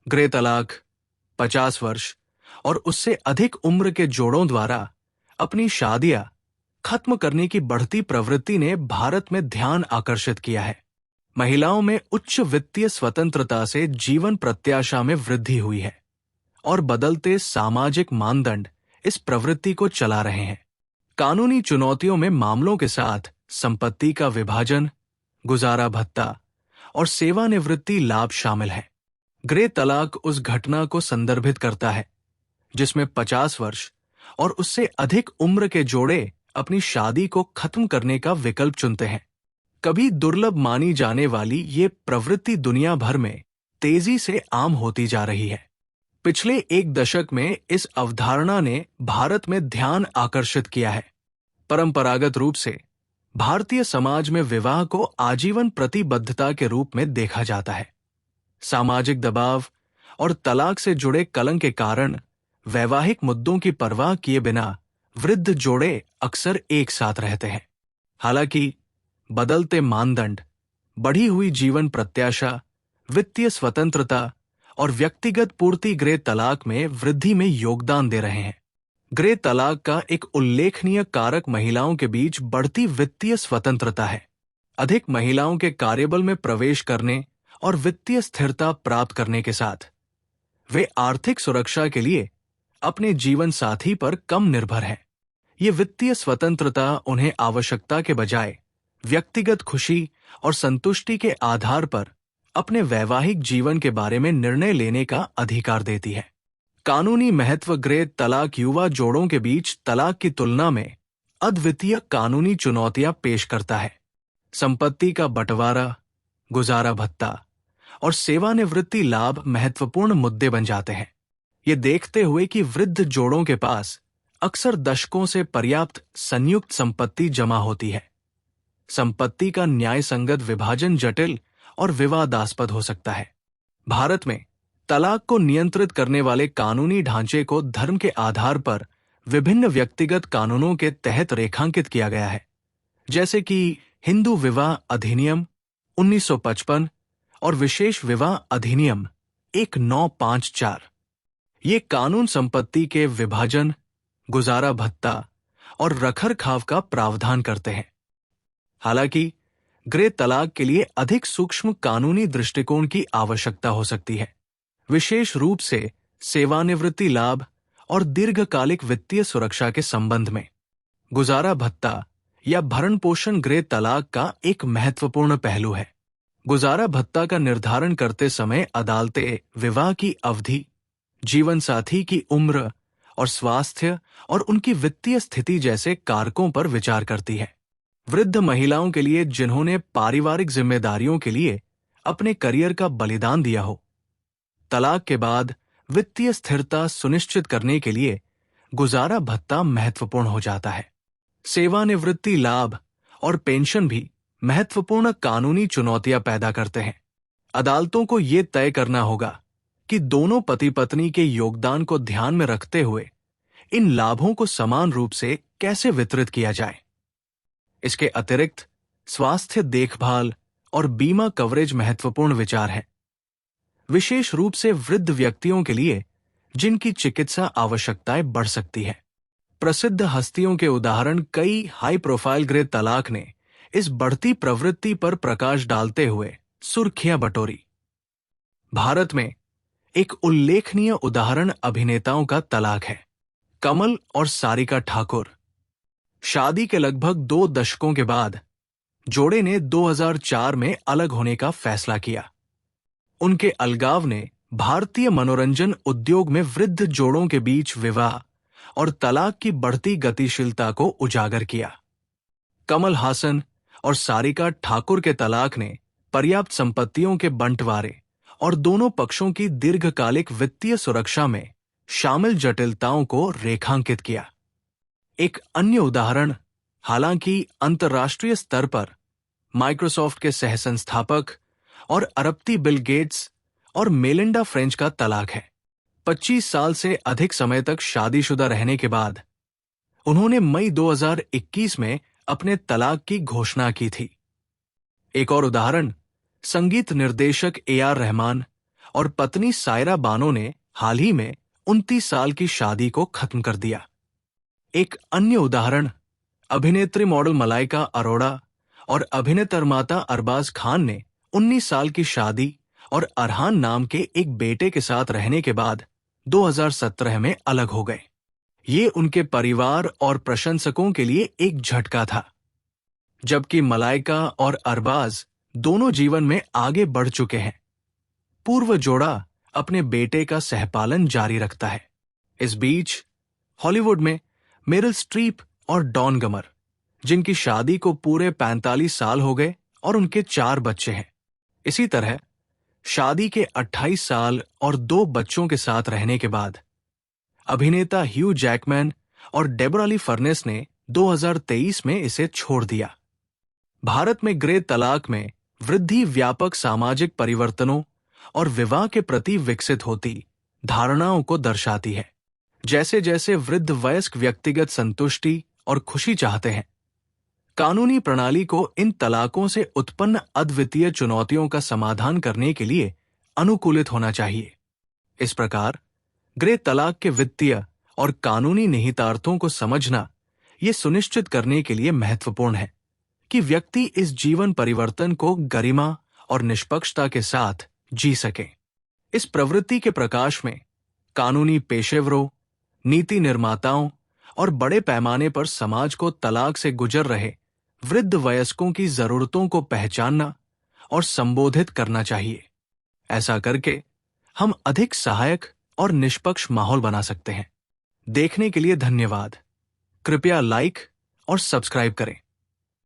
गृह तलाक 50 वर्ष और उससे अधिक उम्र के जोड़ों द्वारा अपनी शादियां खत्म करने की बढ़ती प्रवृत्ति ने भारत में ध्यान आकर्षित किया है। महिलाओं में उच्च वित्तीय स्वतंत्रता से जीवन प्रत्याशा में वृद्धि हुई है और बदलते सामाजिक मानदंड इस प्रवृत्ति को चला रहे हैं। कानूनी चुनौतियों में मामलों के साथ संपत्ति का विभाजन, गुजारा भत्ता और सेवानिवृत्ति लाभ शामिल हैं। गृह तलाक उस घटना को संदर्भित करता है जिसमें 50 वर्ष और उससे अधिक उम्र के जोड़े अपनी शादी को खत्म करने का विकल्प चुनते हैं। कभी दुर्लभ मानी जाने वाली ये प्रवृत्ति दुनिया भर में तेजी से आम होती जा रही है। पिछले एक दशक में इस अवधारणा ने भारत में ध्यान आकर्षित किया है। परंपरागत रूप से भारतीय समाज में विवाह को आजीवन प्रतिबद्धता के रूप में देखा जाता है। सामाजिक दबाव और तलाक से जुड़े कलंक के कारण वैवाहिक मुद्दों की परवाह किए बिना वृद्ध जोड़े अक्सर एक साथ रहते हैं। हालांकि बदलते मानदंड, बढ़ी हुई जीवन प्रत्याशा, वित्तीय स्वतंत्रता और व्यक्तिगत पूर्ति गृह तलाक में वृद्धि में योगदान दे रहे हैं। गृह तलाक का एक उल्लेखनीय कारक महिलाओं के बीच बढ़ती वित्तीय स्वतंत्रता है। अधिक महिलाओं के कार्यबल में प्रवेश करने और वित्तीय स्थिरता प्राप्त करने के साथ वे आर्थिक सुरक्षा के लिए अपने जीवन साथी पर कम निर्भर हैं। ये वित्तीय स्वतंत्रता उन्हें आवश्यकता के बजाय व्यक्तिगत खुशी और संतुष्टि के आधार पर अपने वैवाहिक जीवन के बारे में निर्णय लेने का अधिकार देती है। कानूनी महत्व गृह तलाक युवा जोड़ों के बीच तलाक की तुलना में अद्वितीय कानूनी चुनौतियां पेश करता है। संपत्ति का बंटवारा, गुजारा भत्ता और सेवानिवृत्ति लाभ महत्वपूर्ण मुद्दे बन जाते हैं। ये देखते हुए कि वृद्ध जोड़ों के पास अक्सर दशकों से पर्याप्त संयुक्त संपत्ति जमा होती है। संपत्ति का न्यायसंगत विभाजन जटिल और विवादास्पद हो सकता है। भारत में तलाक को नियंत्रित करने वाले कानूनी ढांचे को धर्म के आधार पर विभिन्न व्यक्तिगत कानूनों के तहत रेखांकित किया गया है, जैसे कि हिंदू विवाह अधिनियम 1955 और विशेष विवाह अधिनियम 1954। ये कानून संपत्ति के विभाजन, गुजारा भत्ता और रखरखाव का प्रावधान करते हैं। हालांकि गृह तलाक के लिए अधिक सूक्ष्म कानूनी दृष्टिकोण की आवश्यकता हो सकती है, विशेष रूप से सेवानिवृत्ति लाभ और दीर्घकालिक वित्तीय सुरक्षा के संबंध में। गुजारा भत्ता या भरण पोषण गृह तलाक का एक महत्वपूर्ण पहलू है। गुजारा भत्ता का निर्धारण करते समय अदालतें विवाह की अवधि, जीवन साथी की उम्र और स्वास्थ्य और उनकी वित्तीय स्थिति जैसे कारकों पर विचार करती है। वृद्ध महिलाओं के लिए जिन्होंने पारिवारिक जिम्मेदारियों के लिए अपने करियर का बलिदान दिया हो, तलाक के बाद वित्तीय स्थिरता सुनिश्चित करने के लिए गुजारा भत्ता महत्वपूर्ण हो जाता है। सेवानिवृत्ति लाभ और पेंशन भी महत्वपूर्ण कानूनी चुनौतियां पैदा करते हैं। अदालतों को ये तय करना होगा कि दोनों पति पत्नी के योगदान को ध्यान में रखते हुए इन लाभों को समान रूप से कैसे वितरित किया जाए। इसके अतिरिक्त स्वास्थ्य देखभाल और बीमा कवरेज महत्वपूर्ण विचार है, विशेष रूप से वृद्ध व्यक्तियों के लिए जिनकी चिकित्सा आवश्यकताएं बढ़ सकती है। प्रसिद्ध हस्तियों के उदाहरण कई हाई प्रोफाइल गृह तलाक ने इस बढ़ती प्रवृत्ति पर प्रकाश डालते हुए सुर्खियां बटोरी। भारत में एक उल्लेखनीय उदाहरण अभिनेताओं का तलाक है। कमल और सारिका ठाकुर। शादी के लगभग 2 दशकों के बाद जोड़े ने 2004 में अलग होने का फैसला किया। उनके अलगाव ने भारतीय मनोरंजन उद्योग में वृद्ध जोड़ों के बीच विवाह और तलाक की बढ़ती गतिशीलता को उजागर किया। कमल हासन और सारिका ठाकुर के तलाक ने पर्याप्त संपत्तियों के बंटवारे और दोनों पक्षों की दीर्घकालिक वित्तीय सुरक्षा में शामिल जटिलताओं को रेखांकित किया। एक अन्य उदाहरण, हालांकि अंतर्राष्ट्रीय स्तर पर, माइक्रोसॉफ्ट के सहसंस्थापक और अरबपति बिल गेट्स और मेलिंडा फ्रेंच का तलाक है। 25 साल से अधिक समय तक शादीशुदा रहने के बाद उन्होंने मई 2021 में अपने तलाक की घोषणा की थी। एक और उदाहरण, संगीत निर्देशक AR रहमान और पत्नी सायरा बानो ने हाल ही में 29 साल की शादी को खत्म कर दिया। एक अन्य उदाहरण अभिनेत्री मॉडल मलाइका अरोड़ा और अभिनेता निर्माता अरबाज खान ने 19 साल की शादी और अरहान नाम के एक बेटे के साथ रहने के बाद 2017 में अलग हो गए। ये उनके परिवार और प्रशंसकों के लिए एक झटका था। जबकि मलाइका और अरबाज दोनों जीवन में आगे बढ़ चुके हैं, पूर्व जोड़ा अपने बेटे का सहपालन जारी रखता है। इस बीच हॉलीवुड में मेरिल स्ट्रीप और डॉन गमर, जिनकी शादी को पूरे 45 साल हो गए और उनके 4 बच्चे हैं। इसी तरह शादी के 28 साल और 2 बच्चों के साथ रहने के बाद अभिनेता ह्यू जैकमैन और डेबोरा ली फर्नेस ने 2023 में इसे छोड़ दिया। भारत में ग्रे तलाक में वृद्धि व्यापक सामाजिक परिवर्तनों और विवाह के प्रति विकसित होती धारणाओं को दर्शाती है। जैसे जैसे वृद्ध वयस्क व्यक्तिगत संतुष्टि और खुशी चाहते हैं, कानूनी प्रणाली को इन तलाकों से उत्पन्न अद्वितीय चुनौतियों का समाधान करने के लिए अनुकूलित होना चाहिए। इस प्रकार ग्रे तलाक के वित्तीय और कानूनी निहितार्थों को समझना यह सुनिश्चित करने के लिए महत्वपूर्ण है कि व्यक्ति इस जीवन परिवर्तन को गरिमा और निष्पक्षता के साथ जी सके। इस प्रवृत्ति के प्रकाश में कानूनी पेशेवरों, नीति निर्माताओं और बड़े पैमाने पर समाज को तलाक से गुजर रहे वृद्ध वयस्कों की जरूरतों को पहचानना और संबोधित करना चाहिए। ऐसा करके हम अधिक सहायक और निष्पक्ष माहौल बना सकते हैं। देखने के लिए धन्यवाद। कृपया लाइक और सब्सक्राइब करें।